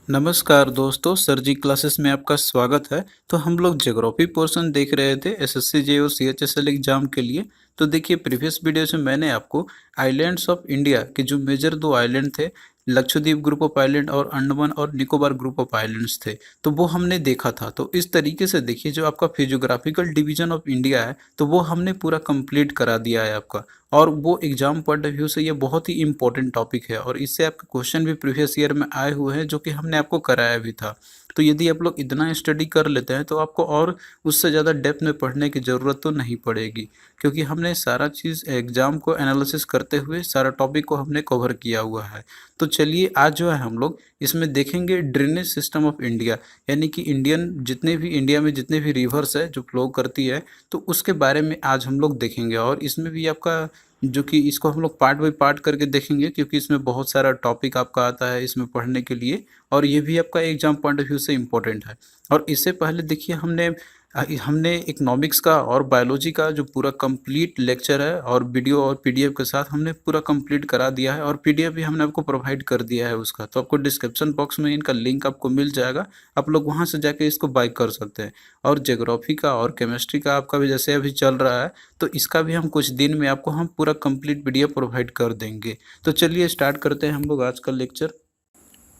नमस्कार दोस्तों, सर जी क्लासेस में आपका स्वागत है। तो हम लोग ज्योग्राफी पोर्शन देख रहे थे एसएससी जे और सीएचएसएल एग्जाम के लिए। तो देखिए प्रीवियस वीडियो में मैंने आपको आइलैंड्स ऑफ इंडिया के जो मेजर दो आइलैंड थे, लक्षद्वीप ग्रुप ऑफ आइलैंड और अंडमान और निकोबार ग्रुप ऑफ आइलैंड्स थे, तो वो हमने देखा था। तो इस तरीके से देखिए जो आपका फिजियोग्राफिकल डिवीजन ऑफ इंडिया है, तो वो हमने पूरा कंप्लीट करा दिया है आपका। और वो एग्जाम पॉइंट ऑफ व्यू से ये बहुत ही इंपॉर्टेंट टॉपिक है और इससे आपके क्वेश्चन भी प्रीवियस ईयर में आए हुए हैं जो कि हमने आपको कराया भी था। तो यदि आप लोग इतना स्टडी कर लेते हैं तो आपको और उससे ज़्यादा डेप्थ में पढ़ने की ज़रूरत तो नहीं पड़ेगी, क्योंकि हमने सारा चीज़ एग्जाम को एनालिसिस करते हुए सारा टॉपिक को हमने कवर किया हुआ है। तो चलिए आज जो है हम लोग इसमें देखेंगे ड्रेनेज सिस्टम ऑफ इंडिया, यानी कि इंडिया में जितने भी रिवर्स है जो फ्लो करती है, तो उसके बारे में आज हम लोग देखेंगे। और इसमें भी आपका जो कि इसको हम लोग पार्ट बाय पार्ट करके देखेंगे, क्योंकि इसमें बहुत सारा टॉपिक आपका आता है इसमें पढ़ने के लिए और ये भी आपका एग्जाम पॉइंट ऑफ व्यू से इम्पोर्टेंट है। और इससे पहले देखिए हमने इकोनॉमिक्स का और बायोलॉजी का जो पूरा कंप्लीट लेक्चर है और वीडियो और पीडीएफ के साथ हमने पूरा कंप्लीट करा दिया है और पीडीएफ भी हमने आपको प्रोवाइड कर दिया है उसका। तो आपको डिस्क्रिप्शन बॉक्स में इनका लिंक आपको मिल जाएगा, आप लोग वहां से जाके इसको बाय कर सकते हैं। और ज्योग्राफी का और केमिस्ट्री का आपका भी जैसे अभी चल रहा है, तो इसका भी हम कुछ दिन में आपको हम पूरा कंप्लीट पीडीएफ प्रोवाइड कर देंगे। तो चलिए स्टार्ट करते हैं हम लोग आज का लेक्चर।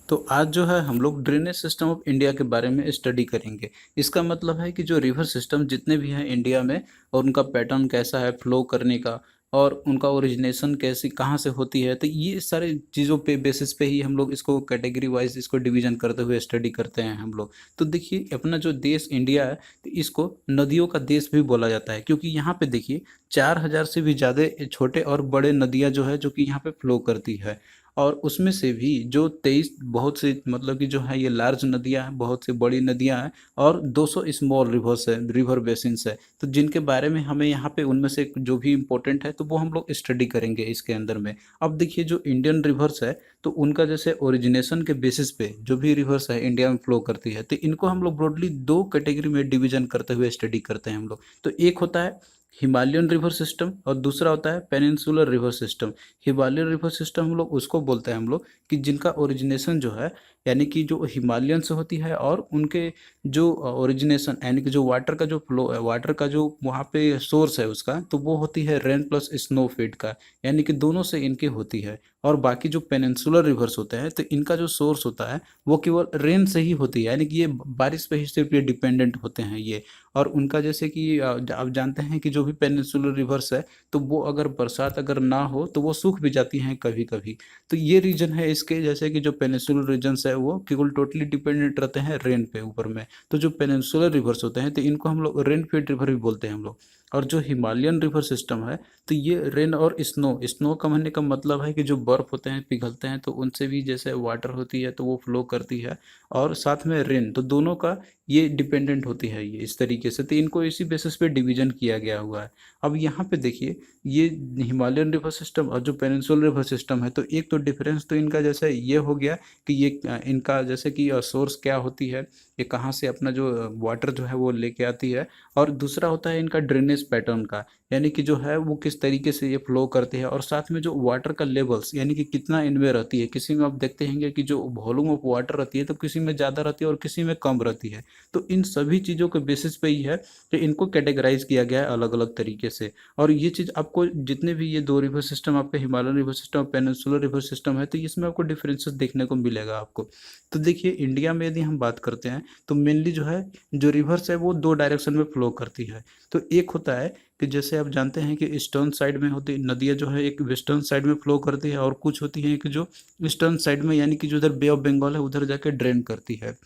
तो आज जो है हम लोग ड्रेनेज सिस्टम ऑफ इंडिया के बारे में स्टडी करेंगे। इसका मतलब है कि जो रिवर सिस्टम जितने भी हैं इंडिया में और उनका पैटर्न कैसा है फ्लो करने का, और उनका ओरिजिनेशन कैसी कहाँ से होती है, तो ये सारे चीज़ों पे बेसिस पे ही हम लोग इसको कैटेगरी वाइज इसको डिवीजन करते हुए स्टडी करते हैं हम लोग। तो देखिए अपना जो देश इंडिया है, तो इसको नदियों का देश भी बोला जाता है, क्योंकि यहाँ पे देखिए 4,000 से भी ज़्यादा छोटे और बड़े नदियाँ जो है जो कि यहाँ पे फ्लो करती है। और उसमें से भी जो 23 बहुत से मतलब कि जो है ये लार्ज नदियां हैं, बहुत सी बड़ी नदियां हैं, और 200 स्मॉल रिवर्स है, रिवर बेसिन्स है। तो जिनके बारे में हमें यहाँ पे उनमें से जो भी इम्पोर्टेंट है तो वो हम लोग स्टडी करेंगे इसके अंदर में। अब देखिए जो इंडियन रिवर्स है, तो उनका जैसे ओरिजिनेशन के बेसिस पे जो भी रिवर्स है इंडिया में फ्लो करती है, तो इनको हम लोग ब्रॉडली दो कैटेगरी में डिवीजन करते हुए स्टडी करते हैं हम लोग। तो एक होता है हिमालयन रिवर सिस्टम और दूसरा होता है peninsular river system. Himalayan river system हम लोग उसको बोलते हैं हम लोग कि जिनका ओरिजिनेशन जो है, यानी कि जो हिमालयन से होती है, और उनके जो ओरिजिनेशन यानी कि जो वाटर का जो फ्लो है, वाटर का जो वहाँ पे सोर्स है उसका, तो वो होती है रेन प्लस स्नो फीड का, यानी कि दोनों से इनकी होती है। और बाकी जो पेनिनसुलर रिवर्स होते हैं, तो इनका जो सोर्स होता है वो केवल रेन से ही होती है, यानी कि ये बारिश पे ही सिर्फ ये डिपेंडेंट होते हैं ये। और उनका जैसे कि आप जानते हैं कि जो भी पेनिनसुलर रिवर्स है, तो वो अगर बरसात अगर ना हो तो वो सूख भी जाती हैं कभी कभी। तो ये रीजन है इसके, जैसे कि जो पेनिनसुलर रीजन्स है वो केवल टोटली डिपेंडेंट रहते हैं रेन पे ऊपर में। तो जो पेनिनसुलर रिवर्स होते हैं, तो इनको हम लोग रेन फीड रिवर भी बोलते हैं हम लोग। और जो हिमालयन रिवर सिस्टम है, तो ये रेन और स्नो, स्नो का कहने का मतलब है कि जो बर्फ होते हैं पिघलते हैं, तो उनसे भी जैसे वाटर होती है तो वो फ्लो करती है। और साथ में रेन, तो दोनों का ये डिपेंडेंट होती है ये इस तरीके से। तो इनको इसी बेसिस पे डिवीजन किया गया हुआ है। अब यहाँ पे देखिए ये हिमालयन रिवर सिस्टम और जो पेनिनसुलर रिवर सिस्टम है, तो एक तो डिफरेंस तो इनका जैसे ये हो गया कि ये इनका जैसे कि सोर्स क्या होती है, ये कहाँ से अपना जो वाटर जो है वो लेके आती है। और दूसरा होता है इनका ड्रेनेज पैटर्न का, यानी कि जो है वो किस तरीके से ये फ्लो करती है। और साथ में जो वाटर का लेवल्स, यानी कि कितना इनमें रहती है, किसी में आप देखते हैं कि जो वॉल्यूम ऑफ वाटर रहती है तो किसी में ज़्यादा रहती है और किसी में कम रहती है। तो इन सभी चीज़ों के बेसिस पे ही है कि इनको कैटेगराइज किया गया है अलग अलग तरीके से। और ये चीज़ आपको जितने भी ये दो रिवर सिस्टम आपके हिमालयन रिवर सिस्टम और पेनिनसुलर रिवर सिस्टम है, तो इसमें आपको डिफरेंसेस देखने को मिलेगा आपको। तो देखिए इंडिया में यदि हम बात करते हैं, तो मेनली जो है जो रिवर्स है वो दो डायरेक्शन में फ्लो करती है। तो एक होता है कि जैसे आप जानते हैं कि ईस्टर्न साइड में होती नदियाँ जो है एक वेस्टर्न साइड में फ्लो करती है, और कुछ होती हैं कि जो ईस्टर्न साइड में, यानी कि जो उधर बे ऑफ बंगाल है उधर जाके ड्रेन करती है।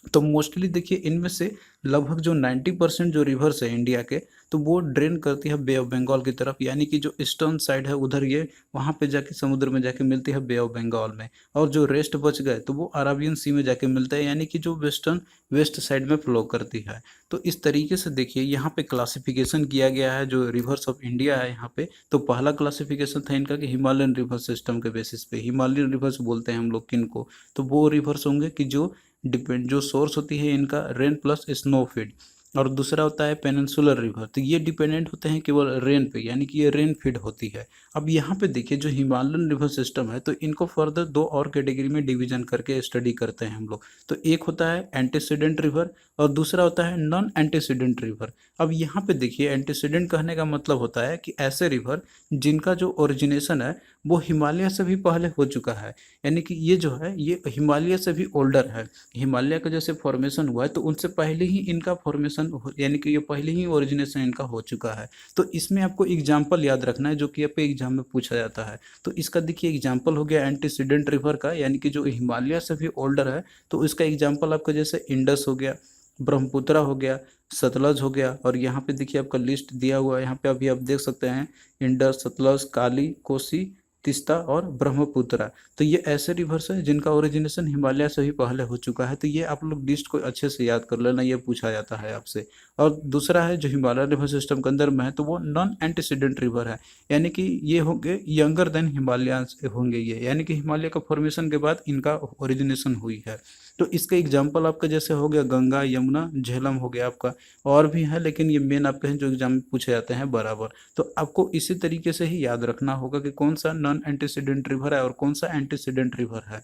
तो मोस्टली देखिए इनमें से लगभग जो 90% जो रिवर्स है इंडिया के, तो वो ड्रेन करती है बे ऑफ बंगाल की तरफ, यानी कि जो ईस्टर्न साइड है उधर ये वहाँ पे जाके समुद्र में जाके मिलती है बे ऑफ बंगाल में। और जो रेस्ट बच गए तो वो अराबियन सी में जाके मिलता है, यानी कि जो वेस्टर्न वेस्ट साइड में फ्लो करती है। तो इस तरीके से देखिए यहाँ पे क्लासिफिकेशन किया गया है जो रिवर्स ऑफ इंडिया है यहाँ पे। तो पहला क्लासिफिकेशन था इनका कि हिमालयन रिवर सिस्टम के बेसिस पे हिमालयन रिवर्स बोलते हैं हम लोग किनको, तो वो रिवर्स होंगे कि जो डिपेंड जो सोर्स होती है इनका रेन प्लस स्नो फीड। और दूसरा होता है पेनिनसुलर रिवर, तो ये डिपेंडेंट होते हैं केवल रेन पे, यानी कि ये रेन फीड होती है। अब यहाँ पे देखिए जो हिमालयन रिवर सिस्टम है, तो इनको फर्दर दो और कैटेगरी में डिवीजन करके स्टडी करते हैं हम लोग। तो एक होता है एंटीसीडेंट रिवर और दूसरा होता है नॉन एंटीसीडेंट रिवर। अब यहाँ पे देखिए एंटीसीडेंट कहने का मतलब होता है कि ऐसे रिवर जिनका जो ओरिजिनेशन है वो हिमालय से भी पहले हो चुका है, यानी कि ये जो है ये हिमालय से भी ओल्डर है। हिमालय का जैसे फॉर्मेशन हुआ है तो उनसे पहले ही इनका फॉर्मेशन यानी कि ये पहले ही ओरिजिनेशन इनका हो चुका है। तो इसमें आपको एग्जाम्पल याद रखना है जो कि आपके एग्जाम में पूछा जाता है। तो इसका देखिए एग्जाम्पल हो गया एंटीसीडेंट रिवर का, यानी कि जो हिमालय से भी ओल्डर है। तो इसका एग्जाम्पल आपका जैसे इंडस हो गया, ब्रह्मपुत्रा हो गया, सतलज हो गया, और यहाँ पे देखिए आपका लिस्ट दिया हुआ है, यहाँ पे अभी आप देख सकते हैं इंडस, सतलज, काली, कोसी, तीस्ता और ब्रह्मपुत्रा। तो ये ऐसे रिवर्स है जिनका ओरिजिनेशन हिमालय से ही पहले हो चुका है। तो ये आप लोग लिस्ट को अच्छे से याद कर लेना, ये पूछा जाता है आपसे। और दूसरा है जो हिमालय रिवर सिस्टम के अंदर में है तो वो नॉन एंटीसीडेंट रिवर है, यानी कि ये होंगे यंगर देन हिमालय होंगे ये, यानी कि हिमालय का फॉर्मेशन के बाद इनका ओरिजिनेशन हुई है। तो इसके एग्जाम्पल आपका जैसे हो गया गंगा, यमुना, झेलम हो गया आपका, और भी है लेकिन ये मेन आपके हैं जो एग्जाम में पूछे जाते हैं बराबर। तो आपको इसी तरीके से ही याद रखना होगा कि कौन सा नॉन एंटीसीडेंट रिवर है और कौन सा एंटीसीडेंट रिवर है।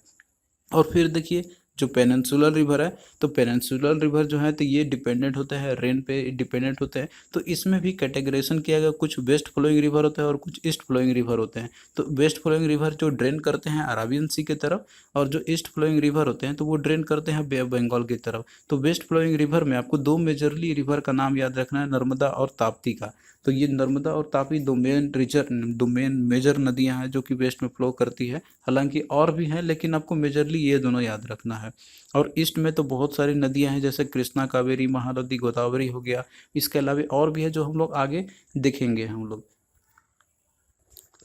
और फिर देखिए जो पेनिनसुलर रिवर है, तो पेनिनसुलर रिवर जो है तो ये डिपेंडेंट होता है रेन पे डिपेंडेंट होते हैं। तो इसमें भी कैटेगराइजेशन किया गया, कुछ वेस्ट फ्लोइंग रिवर होता है और कुछ ईस्ट फ्लोइंग रिवर होते हैं। तो वेस्ट फ्लोइंग रिवर जो ड्रेन करते हैं अराबियन सी की तरफ, और जो ईस्ट फ्लोइंग रिवर होते हैं तो वो ड्रेन करते हैं बे ऑफ बंगाल की तरफ। तो वेस्ट फ्लोइंग रिवर में आपको दो मेजरली रिवर का नाम याद रखना है, नर्मदा और ताप्ती का। तो ये नर्मदा और तापी दो मेन मेजर नदियां हैं जो कि वेस्ट में फ्लो करती है। हालांकि और भी हैं लेकिन आपको मेजरली ये दोनों याद रखना है। और ईस्ट में तो बहुत सारी नदियां हैं जैसे कृष्णा, कावेरी, महानदी, गोदावरी हो गया। इसके अलावा और भी है जो हम लोग आगे देखेंगे हम लोग।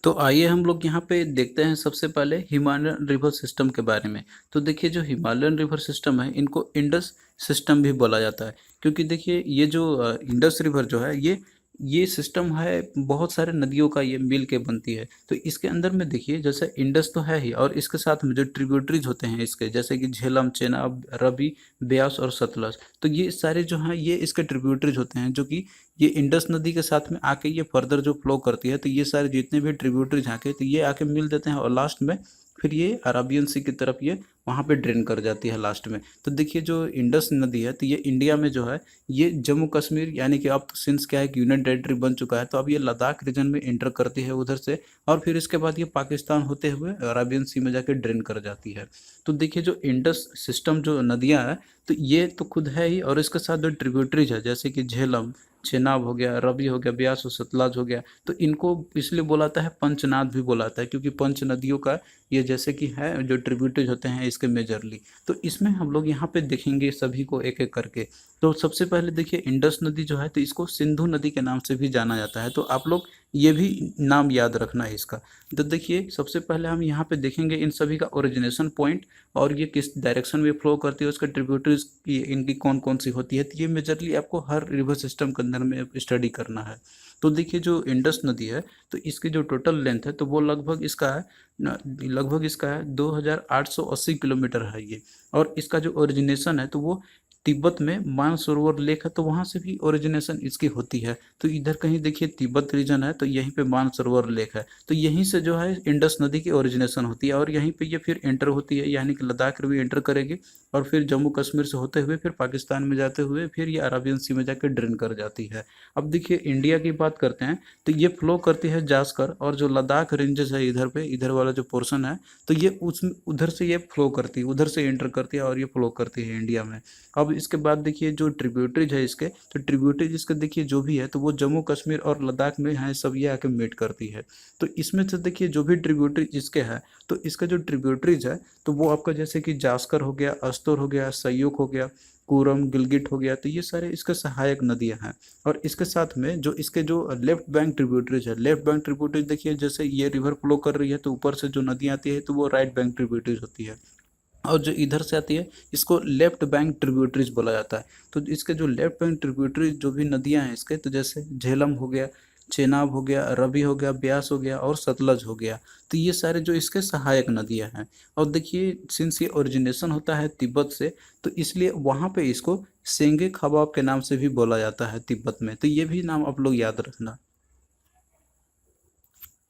तो आइए हम लोग यहाँ पे देखते हैं सबसे पहले हिमालयन रिवर सिस्टम के बारे में। तो देखिए जो हिमालयन रिवर सिस्टम है इनको इंडस सिस्टम भी बोला जाता है, क्योंकि देखिए ये जो इंडस रिवर जो है ये सिस्टम है बहुत सारे नदियों का, ये मिल के बनती है। तो इसके अंदर में देखिए जैसे इंडस तो है ही, और इसके साथ में जो ट्रिब्यूटरीज होते हैं इसके, जैसे कि झेलम, चेनाब, रवि, ब्यास और सतलज, तो ये सारे जो हैं ये इसके ट्रिब्यूटरीज होते हैं जो कि ये इंडस नदी के साथ में आके ये फर्दर जो फ्लो करती है। तो ये सारे जितने भी ट्रिब्यूटरीज आके तो ये आके मिल देते हैं और लास्ट में फिर ये अराबियन सी की तरफ ये वहाँ पे ड्रेन कर जाती है लास्ट में। तो देखिए जो इंडस नदी है तो ये इंडिया में जो है ये जम्मू कश्मीर, यानी कि अब तो सिंस क्या है कि यूनियन टेरिटरी बन चुका है, तो अब ये लद्दाख रीजन में एंटर करती है उधर से, और फिर इसके बाद ये पाकिस्तान होते हुए अराबियन सी में जाके ड्रेन कर जाती है। तो देखिए जो इंडस सिस्टम जो नदियाँ है तो ये तो खुद है ही, और इसके साथ जो ट्रिब्यूटरीज है जैसे कि झेलम, चेनाब हो गया, रवि हो गया, ब्यास और सतलज हो गया, तो इनको इसलिए बोलाता है पंचनाद भी बोलाता है, क्योंकि पंच नदियों का ये जैसे कि है जो ट्रिब्यूटरीज होते हैं इसके मेजरली। तो इसमें हम लोग यहाँ पे देखेंगे सभी को एक एक करके। तो सबसे पहले देखिए इंडस नदी जो है तो इसको सिंधु नदी के नाम से भी जाना जाता है, तो आप लोग ये भी नाम याद रखना है इसका। तो देखिए सबसे पहले हम यहाँ पे देखेंगे इन सभी का ओरिजिनेशन पॉइंट, और ये किस डायरेक्शन में फ्लो करती है, उसका ट्रिब्यूटरीज इनकी कौन कौन सी होती है। तो ये मेजरली आपको हर रिवर सिस्टम के अंदर में स्टडी करना है। तो देखिए जो इंडस नदी है तो इसकी जो टोटल लेंथ है तो वो लगभग इसका है 2880 किलोमीटर है ये। और इसका जो ओरिजिनेशन है तो वो तिब्बत में मानसरोवर लेक है, तो वहाँ से भी ओरिजिनेशन इसकी होती है। तो इधर कहीं देखिए तिब्बत रीजन है तो यहीं पे मानसरोवर लेक है, तो यहीं से जो है इंडस नदी की ओरिजिनेशन होती है, और यहीं पे ये फिर एंटर होती है, यानी कि लद्दाख भी एंटर करेगी, और फिर जम्मू कश्मीर से होते हुए फिर पाकिस्तान में जाते हुए फिर ये अराबियन सी में जाकर ड्रेन कर जाती है। अब देखिए इंडिया की बात करते हैं तो ये फ्लो करती है जास्कर, और जो लद्दाख रेंजेस है इधर पे, इधर वाला जो पोर्शन है तो ये उस उधर से ये फ्लो करती है, उधर से एंटर करती है और ये फ्लो करती है इंडिया में। अब इसके बाद देखिए जो ट्रिब्यूटरीज है इसके, तो ट्रिब्यूटरीज इसके देखिए जो भी है तो वो जम्मू कश्मीर और लद्दाख में है, सब ये आके मीट करती है। तो इसमें से देखिए जो भी ट्रिब्यूटरी इसके है तो इसका जो ट्रिब्यूटरीज है तो वो आपका जैसे कि जास्कर हो गया, अस्तोर हो गया, सयूक हो गया, कूरम, गिलगिट हो गया, तो ये सारे इसके सहायक नदियां हैं। और इसके साथ में जो इसके जो लेफ्ट बैंक ट्रिब्यूटरीज है, लेफ्ट बैंक ट्रिब्यूटरीज देखिए जैसे ये रिवर फ्लो कर रही है तो ऊपर से जो नदियाँ आती है तो वो राइट बैंक ट्रिब्यूटरीज होती है, और जो इधर से आती है इसको लेफ्ट बैंक ट्रिब्यूटरीज बोला जाता है। तो इसके जो लेफ्ट बैंक ट्रिब्यूटरीज जो भी नदियां हैं इसके, तो जैसे झेलम हो गया, चेनाब हो गया, रवि हो गया, ब्यास हो गया और सतलज हो गया। तो ये सारे जो इसके सहायक नदियाँ हैं। और देखिए सिंस ये ओरिजिनेशन होता है तिब्बत से, तो इसलिए वहाँ पे इसको सेंगे खाबाब के नाम से भी बोला जाता है तिब्बत में। तो ये भी नाम आप लोग याद रखना।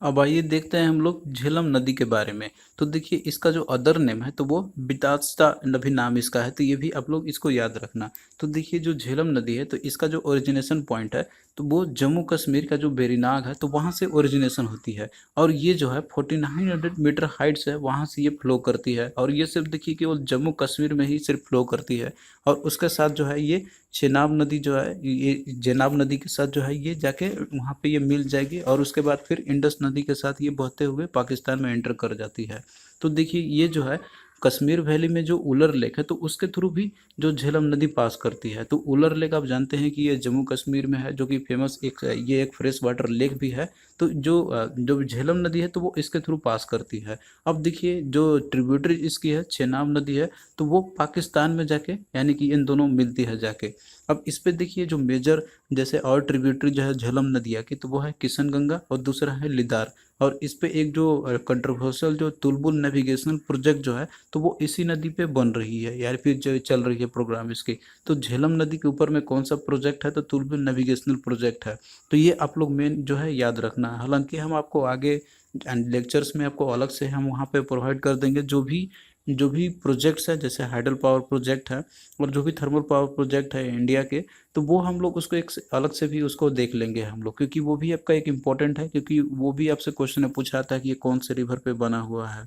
अब आइए देखते हैं हम लोग झेलम नदी के बारे में। तो देखिए इसका जो अदर नेम है तो वो बितास्ता भी नाम इसका है, तो ये भी आप लोग इसको याद रखना। तो देखिए जो झेलम नदी है तो इसका जो ओरिजिनेशन पॉइंट है तो वो जम्मू कश्मीर का जो बेरीनाग है तो वहाँ से ओरिजिनेशन होती है। और ये जो है 4900 मीटर हाइट से वहाँ से ये फ्लो करती है, और ये सिर्फ देखिए केवल जम्मू कश्मीर में ही सिर्फ फ्लो करती है। और उसके साथ जो है ये चेनाब नदी जो है, ये जेनाब नदी के साथ जो है ये जाके वहाँ पे ये मिल जाएगी, और उसके बाद फिर इंडस नदी के साथ ये बहते हुए पाकिस्तान में एंटर कर जाती है। तो देखिए ये जो है कश्मीर वैली में जो उलर लेक है तो उसके थ्रू भी जो झेलम नदी पास करती है। तो उलर लेक आप जानते हैं कि ये जम्मू कश्मीर में है, जो कि फेमस ये एक फ्रेश वाटर लेक भी है। तो जो झेलम नदी है तो वो इसके थ्रू पास करती है। अब देखिए जो ट्रिब्यूटरी इसकी है चेनाब नदी है, तो वो पाकिस्तान में जाके यानी कि इन दोनों मिलती है जाके। अब इस पे देखिए जो मेजर जैसे और ट्रिब्यूटरी जो है झेलम नदिया की, तो वो है किशनगंगा और दूसरा है लिदार। और इस पे एक जो कंट्रोवर्शियल जो तुलबुल नेविगेशनल प्रोजेक्ट जो है तो वो इसी नदी पे बन रही है, यार फिर जो चल रही है प्रोग्राम इसकी। तो झेलम नदी के ऊपर में कौन सा प्रोजेक्ट है, तो तुलबुल नेविगेशनल प्रोजेक्ट है। तो ये आप लोग मेन जो है याद रखना है। हालांकि हम आपको आगे लेक्चर्स में आपको अलग से हम वहाँ पे प्रोवाइड कर देंगे जो भी प्रोजेक्ट्स है, जैसे हाइडल पावर प्रोजेक्ट है और जो भी थर्मल पावर प्रोजेक्ट है इंडिया के, तो वो हम लोग उसको एक अलग से भी उसको देख लेंगे हम लोग, क्योंकि वो भी आपका एक इम्पोर्टेंट है, क्योंकि वो भी आपसे क्वेश्चन पूछा था कि ये कौन से रिवर पे बना हुआ है।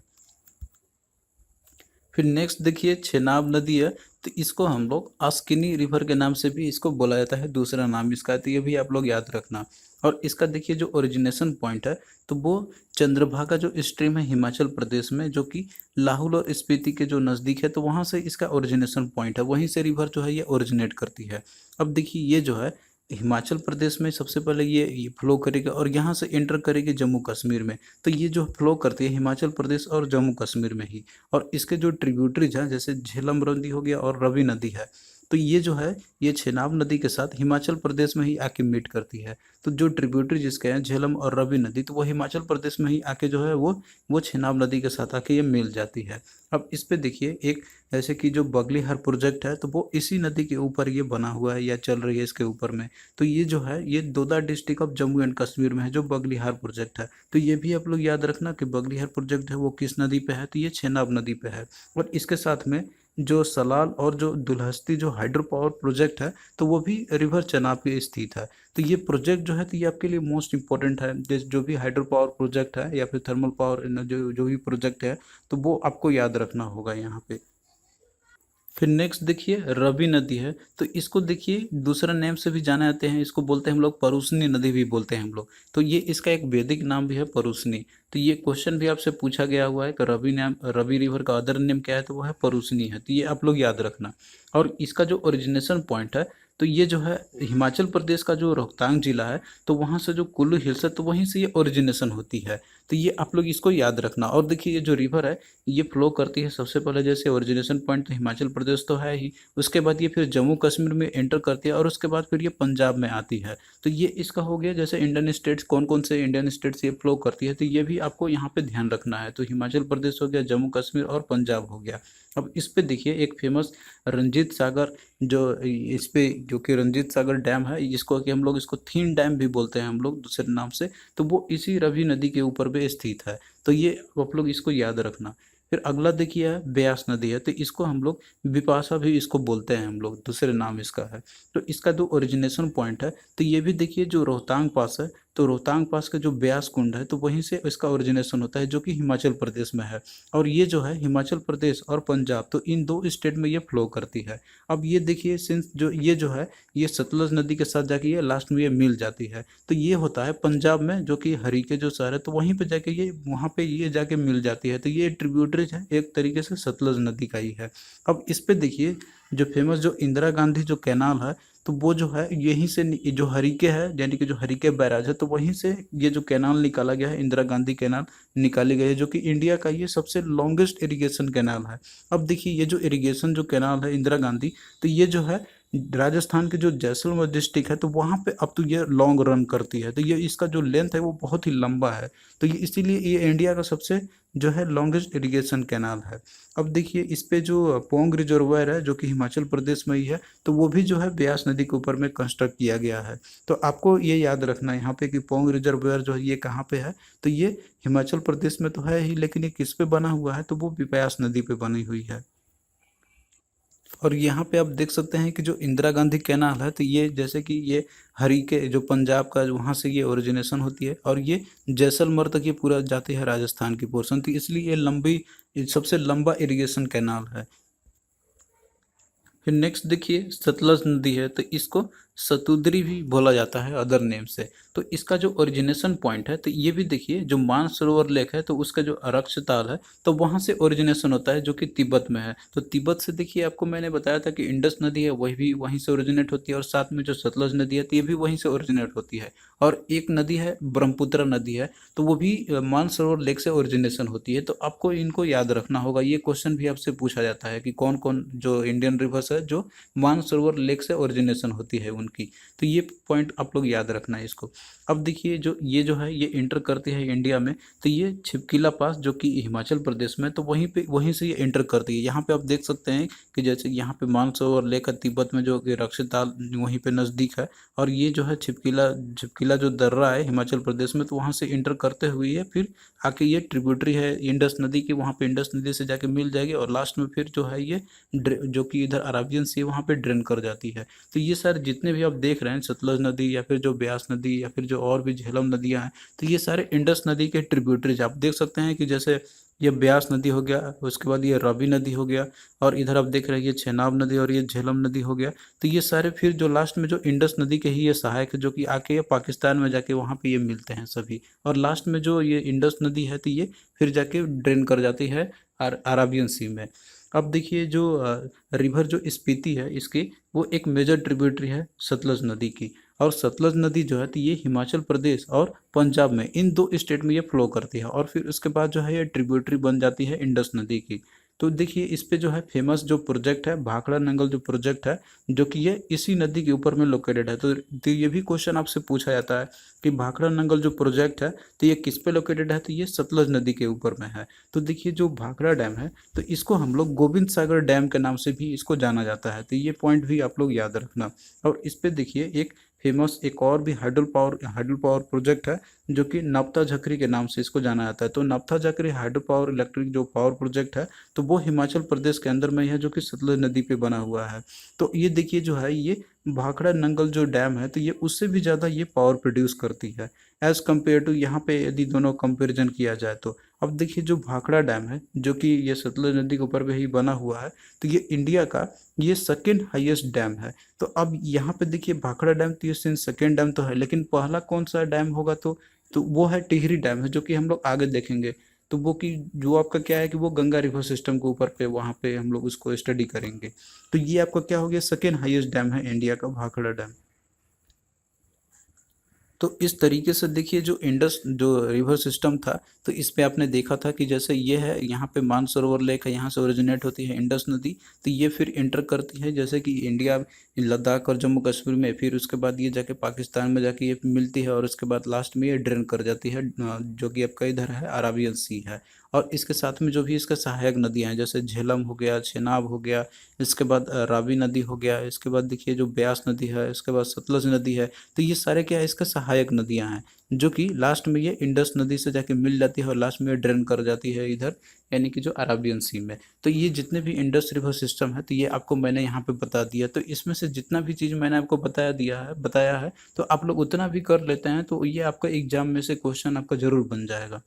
फिर नेक्स्ट देखिए चेनाब नदी है, तो इसको हम लोग अस्किनी रिवर के नाम से भी इसको बोला जाता है, दूसरा नाम इसका है, तो ये भी आप लोग याद रखना। और इसका देखिए जो ओरिजिनेशन पॉइंट है तो वो चंद्रभागा जो स्ट्रीम है हिमाचल प्रदेश में, जो कि लाहौल और स्पीति के जो नज़दीक है, तो वहाँ से इसका ओरिजिनेशन पॉइंट है, वहीं से रिवर जो है ये ओरिजिनेट करती है। अब देखिए ये जो है हिमाचल प्रदेश में सबसे पहले ये फ्लो करेगा और यहाँ से एंटर करेगी जम्मू कश्मीर में। तो ये जो फ्लो करती है हिमाचल प्रदेश और जम्मू कश्मीर में ही। और इसके जो ट्रिब्यूटरीज हैं जैसे झेलम नदी हो गया और रवि नदी है, तो ये जो है ये चेनाब नदी के साथ हिमाचल प्रदेश में ही आके मीट करती है। तो जो ट्रिब्यूटरी जिसके हैं झेलम और रवि नदी, तो वो हिमाचल प्रदेश में ही आके जो है वो चेनाब नदी के साथ आके ये मिल जाती है। अब इस पे देखिए एक जैसे कि जो बगलीहर प्रोजेक्ट है तो वो इसी नदी के ऊपर ये बना हुआ है या चल रही है इसके ऊपर में। तो ये जो है ये Doda district of Jammu and Kashmir में है जो बगलीहर प्रोजेक्ट है। तो ये भी आप लोग याद रखना कि बगलीहर प्रोजेक्ट है वो किस नदी पे है, तो ये चेनाब नदी पे है। और इसके साथ में जो सलाल और जो दुल्हस्ती जो हाइड्रो पावर प्रोजेक्ट है तो वो भी रिवर चेनाब पे स्थित है। तो ये प्रोजेक्ट जो है तो ये आपके लिए मोस्ट इंपॉर्टेंट है। जैसे जो भी हाइड्रो पावर प्रोजेक्ट है या फिर थर्मल पावर जो भी प्रोजेक्ट है तो वो आपको याद रखना होगा यहाँ पे। फिर नेक्स्ट देखिए रवि नदी है, तो इसको देखिए दूसरा नेम से भी जाने जाते हैं, इसको बोलते हैं हम लोग परूसनी नदी भी बोलते हैं हम लोग। तो ये इसका एक वैदिक नाम भी है परूसनी। तो ये क्वेश्चन भी आपसे पूछा गया हुआ है कि रवि रिवर का अदर नेम क्या है, तो वो है परूसनी है। तो ये आप लोग याद रखना। और इसका जो ओरिजिनेशन पॉइंट है तो ये जो है हिमाचल प्रदेश का जो रोहतांग जिला है, तो वहाँ से जो कुल्लू हिल्स है तो वहीं से ये ओरिजिनेशन होती है। तो ये आप लोग इसको याद रखना। और देखिए ये जो रिवर है ये फ्लो करती है सबसे पहले जैसे ओरिजिनेशन पॉइंट तो हिमाचल प्रदेश तो है ही, उसके बाद ये फिर जम्मू कश्मीर में एंटर करती है और उसके बाद फिर ये पंजाब में आती है। तो ये इसका हो गया जैसे इंडियन स्टेट्स कौन कौन से इंडियन स्टेट्स ये फ्लो करती है, तो ये भी आपको यहाँ पे ध्यान रखना है। तो हिमाचल प्रदेश हो गया, जम्मू कश्मीर और पंजाब हो गया। अब इस पे देखिए एक फेमस रंजीत सागर जो इस पे जो कि रंजीत सागर डैम है, जिसको कि हम लोग इसको थीन डैम भी बोलते हैं हम लोग दूसरे नाम से, तो वो इसी रवि नदी के ऊपर पे स्थित है। तो ये आप लोग इसको याद रखना। फिर अगला देखिए है ब्यास नदी है, तो इसको हम लोग बिपाशा भी इसको बोलते हैं हम लोग, दूसरे नाम इसका है। तो इसका जो ओरिजिनेशन पॉइंट है तो ये भी देखिए जो रोहतांग पास है, तो रोहतांग पास का जो ब्यास कुंड है तो वहीं से इसका ओरिजिनेशन होता है, जो कि हिमाचल प्रदेश में है। और ये जो है हिमाचल प्रदेश और पंजाब तो इन दो स्टेट में ये फ्लो करती है। अब ये देखिए सिंस जो है ये सतलज नदी के साथ जाके ये लास्ट में ये मिल जाती है। तो ये होता है पंजाब में, जो कि हरीके जो शहर है तो वहीं पे जाके ये वहाँ पे ये जाके मिल जाती है। तो ये ट्रिब्यूटरीज है एक तरीके से सतलज नदी का ही है। अब इस पे देखिए जो फेमस जो इंदिरा गांधी जो कैनाल है, तो वो जो है यहीं से जो हरीके है यानी कि जो हरीके बैराज है तो वहीं से ये जो कैनाल निकाला गया है, इंदिरा गांधी कैनाल निकाली गई है, जो कि इंडिया का ये सबसे लॉन्गेस्ट इरिगेशन कैनाल है। अब देखिए ये जो इरिगेशन जो कैनाल है इंदिरा गांधी, तो ये जो है राजस्थान के जो जैसलमेर डिस्ट्रिक्ट है तो वहाँ पे अब तो ये लॉन्ग रन करती है, तो ये इसका जो लेंथ है वो बहुत ही लंबा है। तो ये इसीलिए ये इंडिया का सबसे जो है लॉन्गेस्ट इरिगेशन कैनाल है। अब देखिए इस पे जो पोंग रिजर्वायर है जो कि हिमाचल प्रदेश में ही है, तो वो भी जो है ब्यास नदी के ऊपर में कंस्ट्रक्ट किया गया है। तो आपको ये याद रखना है यहाँ पे कि पोंग रिजर्वायर जो है ये कहाँ पे है, तो ये हिमाचल प्रदेश में तो है ही, लेकिन ये किस पे बना हुआ है, तो वो भी ब्यास नदी पे बनी हुई है। और यहाँ पे आप देख सकते हैं कि जो इंदिरा गांधी कैनाल है, तो ये जैसे कि ये हरीके जो पंजाब का वहाँ से ये ओरिजिनेशन होती है और ये जैसलमेर तक ये पूरा जाती है राजस्थान की पोर्शन, तो इसलिए ये सबसे लंबा इरिगेशन कैनाल है। फिर नेक्स्ट देखिए सतलज नदी है, तो इसको सतुद्री भी बोला जाता है अदर नेम से। तो इसका जो ओरिजिनेशन पॉइंट है, तो ये भी देखिए जो मानसरोवर लेक है, तो उसका जो अक्षताल है, तो वहाँ से ओरिजिनेशन होता है जो कि तिब्बत में है। तो तिब्बत से देखिए आपको मैंने बताया था कि इंडस नदी है वही भी वहीं से ओरिजिनेट होती है, और साथ में जो सतलज नदी है तो ये भी वहीं से ओरिजिनेट होती है। और एक नदी है ब्रह्मपुत्र नदी है, तो वो भी मानसरोवर लेक से ओरिजिनेशन होती है। तो आपको इनको याद रखना होगा, ये क्वेश्चन भी आपसे पूछा जाता है कि कौन कौन जो इंडियन रिवर्स है जो मानसरोवर लेक से ओरिजिनेशन होती है उनकी। तो ये पॉइंट आप लोग याद रखना है इसको। अब देखिए जो है ये इंटर करती है इंडिया में, तो ये छिपकिला पास जो कि हिमाचल प्रदेश में, तो वहीं से ये इंटर करती है। यहाँ पे आप देख सकते हैं कि जैसे यहाँ पे मानसरोवर लेक है तिब्बत में जो कि रक्षिताल वहीं पे नज़दीक है, और ये जो है छिपकिला जो दर्रा है हिमाचल प्रदेश में, तो वहाँ से इंटर करते हुए ये फिर आके ये ट्रिब्यूटरी है इंडस नदी की, वहाँ पे इंडस नदी से जाके मिल जाएगी, और लास्ट में फिर जो है ये जो कि इधर अराबियन सी वहाँ पे ड्रेन कर जाती है। तो ये सारे जितने भी आप देख रहे हैं सतलज नदी या फिर जो ब्यास नदी या फिर जो और भी झेलम नदियाँ हैं, तो ये सारे इंडस नदी के ट्रिब्यूटरीज आप देख सकते हैं कि जैसे ये ब्यास नदी हो गया, उसके बाद ये रावी नदी हो गया, और इधर आप देख रहे हैं ये छेनाब नदी और ये झेलम नदी हो गया। तो ये सारे फिर जो लास्ट में जो इंडस नदी के ही ये सहायक है जो कि आके ये पाकिस्तान में जाके वहाँ पे ये मिलते हैं सभी, और लास्ट में जो ये इंडस नदी है तो ये फिर जाके ड्रेन कर जाती है अराबियन सी में। अब देखिए जो रिवर जो स्पीति है इसकी, वो एक मेजर ट्रिब्यूटरी है सतलज नदी की, और सतलज नदी जो है तो ये हिमाचल प्रदेश और पंजाब में इन दो स्टेट में ये फ्लो करती है, और फिर उसके बाद जो है ये ट्रिब्यूटरी बन जाती है इंडस नदी की। तो देखिए इस पे जो है फेमस जो प्रोजेक्ट है भाखड़ा नंगल जो प्रोजेक्ट है, जो कि ये इसी नदी के ऊपर में लोकेटेड है। तो ये भी क्वेश्चन आपसे पूछा जाता है कि भाखड़ा नंगल जो प्रोजेक्ट है तो ये किस पे लोकेटेड है, तो ये सतलज नदी के ऊपर में है। तो देखिए जो भाखड़ा डैम है तो इसको हम लोग गोविंद सागर डैम के नाम से भी इसको जाना जाता है, तो ये पॉइंट भी आप लोग याद रखना। और इस पे देखिए एक फेमस एक और भी हाइडल पावर प्रोजेक्ट है जो कि नपता झकरी के नाम से इसको जाना जाता है। तो नपता झकरी हाइडल पावर इलेक्ट्रिक जो पावर प्रोजेक्ट है, तो वो हिमाचल प्रदेश के अंदर में ही है जो कि सतलज नदी पे बना हुआ है। तो ये देखिए जो है ये भाखड़ा नंगल जो डैम है तो ये उससे भी ज़्यादा ये पावर प्रोड्यूस करती है एज़ कम्पेयर टू यहाँ पे यदि दोनों कंपेरिजन किया जाए तो। अब देखिए जो भाखड़ा डैम है जो कि ये सतलज नदी के ऊपर भी ही बना हुआ है, तो ये इंडिया का ये सेकेंड हाईएस्ट डैम है। तो अब यहाँ पे देखिए भाखड़ा डैम तो ये सेकेंड डैम तो है, लेकिन पहला कौन सा डैम होगा, तो वो है टिहरी डैम है जो कि हम लोग आगे देखेंगे। तो वो कि जो आपका क्या है कि वो गंगा रिवर सिस्टम के ऊपर पे वहाँ पे हम लोग उसको स्टडी करेंगे। तो ये आपका क्या हो गया सेकेंड हाईएस्ट डैम है इंडिया का भाखड़ा डैम। तो इस तरीके से देखिए जो इंडस जो रिवर सिस्टम था, तो इस पे आपने देखा था कि जैसे ये है यहाँ पे मानसरोवर लेक है, यहाँ से ओरिजिनेट होती है इंडस नदी, तो ये फिर इंटर करती है जैसे कि इंडिया लद्दाख और जम्मू कश्मीर में, फिर उसके बाद ये जाके पाकिस्तान में जाके ये मिलती है, और उसके बाद लास्ट में ये ड्रेन कर जाती है जो कि आपका इधर है अराबियन सी है। और इसके साथ में जो भी इसका सहायक नदियाँ हैं जैसे झेलम हो गया, छेनाब हो गया, इसके बाद रावी नदी हो गया, इसके बाद देखिए जो ब्यास नदी है, इसके बाद सतलज नदी है, तो ये सारे क्या है इसका सहायक नदियां हैं जो कि लास्ट में ये इंडस नदी से जाके मिल जाती है और लास्ट में ये ड्रेन कर जाती है इधर यानी कि जो अराबियन सी में। तो ये जितने भी इंडस रिवर सिस्टम है तो ये आपको मैंने यहाँ पे बता दिया। तो इसमें से जितना भी चीज़ मैंने आपको बताया है तो आप लोग उतना भी कर लेते हैं तो ये आपका एग्जाम में से क्वेश्चन आपका जरूर बन जाएगा।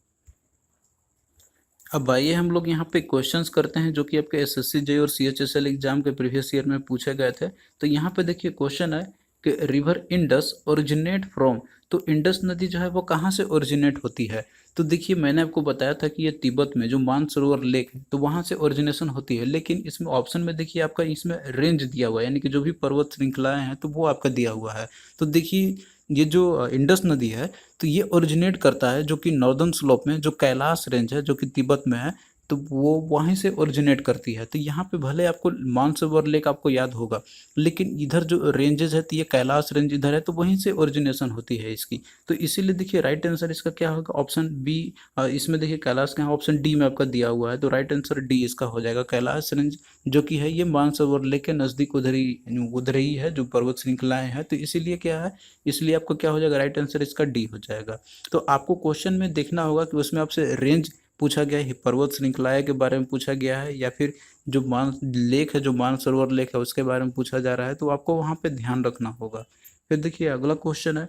अब आइए हम लोग यहाँ पे क्वेश्चंस करते हैं जो कि आपके एसएससी जे और सीएचएसएल एग्जाम के प्रीवियस ईयर में पूछे गए थे। तो यहाँ पे देखिए क्वेश्चन है कि रिवर इंडस ओरिजिनेट फ्रॉम, तो इंडस नदी जो है वो कहाँ से ओरिजिनेट होती है। तो देखिए मैंने आपको बताया था कि ये तिब्बत में जो मानसरोवर लेक है तो वहाँ से ओरिजिनेशन होती है, लेकिन इसमें ऑप्शन में देखिए आपका इसमें रेंज दिया हुआ है यानी कि जो भी पर्वत श्रृंखलाएं हैं तो वो आपका दिया हुआ है। तो देखिए ये जो इंडस नदी है तो ये ओरिजिनेट करता है जो कि नॉर्दर्न स्लोप में जो कैलाश रेंज है जो कि तिब्बत में है, तो वो वहीं से ओरिजिनेट करती है। तो यहाँ पे भले आपको मानसरोवर लेक आपको याद होगा, लेकिन इधर जो रेंजेस है तो ये कैलाश रेंज इधर है, तो वहीं से ओरिजिनेशन होती है इसकी। तो इसीलिए देखिए राइट आंसर इसका क्या होगा, ऑप्शन बी। इसमें देखिए कैलाश का ऑप्शन डी में आपका दिया हुआ है, तो राइट आंसर डी इसका हो जाएगा। कैलाश रेंज जो कि है ये मानसरोवर लेक के नज़दीक उधर ही है, जो पर्वत श्रृंखलाएं हैं, तो इसीलिए क्या है, इसलिए आपको क्या हो जाएगा, राइट आंसर इसका डी हो जाएगा। तो आपको क्वेश्चन में देखना होगा कि उसमें आपसे रेंज पूछा गया है, पर्वत श्रृंखलाएं के बारे में पूछा गया है, या फिर जो मान लेक है, जो मानसरोवर लेक है उसके बारे में पूछा जा रहा है, तो आपको वहाँ पे ध्यान रखना होगा। फिर देखिए अगला क्वेश्चन है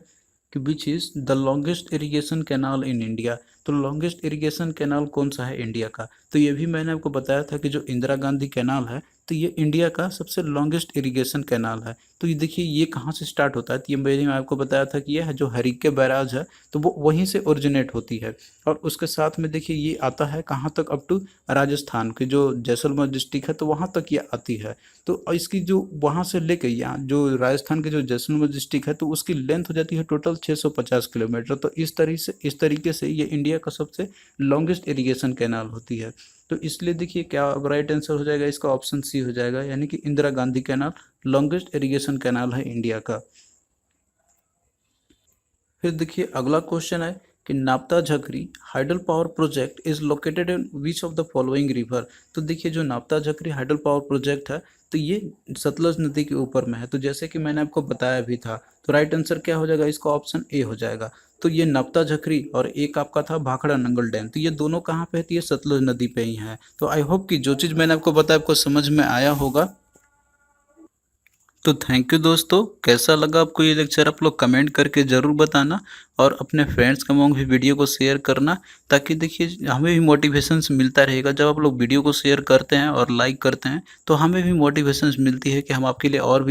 कि which is the longest irrigation canal in India. तो लॉन्गेस्ट इरिगेशन कैनाल कौन सा है इंडिया का, तो ये भी मैंने आपको बताया था कि जो इंदिरा गांधी कैनाल है, तो ये इंडिया का सबसे लॉन्गेस्ट इरिगेशन कैनाल है। तो ये देखिए ये कहाँ से स्टार्ट होता है, तो ये मैंने आपको बताया था कि ये है जो हरिके बैराज है, तो वो वहीं से ओरिजिनेट होती है। और उसके साथ में देखिए ये आता है कहाँ तक, अप टू राजस्थान के जो जैसलमेर डिस्ट्रिक्ट है, तो वहाँ तक ये आती है। तो इसकी जो वहाँ से लेके यहाँ जो राजस्थान के जो जैसलमेर डिस्ट्रिक्ट है, तो उसकी लेंथ हो जाती है टोटल 650 किलोमीटर। तो इस तरीके से ये इंडिया का सबसे लॉन्गेस्ट इरिगेशन कैनाल होती है। तो इसलिए देखिए क्या राइट आंसर हो जाएगा इसका, ऑप्शन सी हो जाएगा, यानी कि Indira Gandhi canal longest irrigation canal है इंडिया का। फिर देखिए अगला क्वेश्चन है कि नापता Jhakri hydel power project is located in which of the following river. तो देखिए जो नापता झकरी हाइडल पावर प्रोजेक्ट है, तो ये सतलज नदी के ऊपर में है, तो जैसे कि मैंने आपको बताया भी था, तो राइट आंसर क्या हो जाएगा इसका, ऑप्शन ए हो जाएगा। तो ये नापता झकरी और एक आपका था भाखड़ा नंगल डैम, तो ये दोनों कहाँ पे है, तो ये सतलज नदी पे ही है। तो आई होप कि जो चीज़ मैंने आपको बताया आपको समझ में आया होगा। तो थैंक यू दोस्तों, कैसा लगा आपको ये लेक्चर आप लोग कमेंट करके ज़रूर बताना, और अपने फ्रेंड्स के अमंग भी वीडियो को शेयर करना, ताकि देखिए हमें भी मोटिवेशंस मिलता रहेगा। जब आप लोग वीडियो को शेयर करते हैं और लाइक करते हैं, तो हमें भी मोटिवेशंस मिलती है कि हम आपके लिए और भी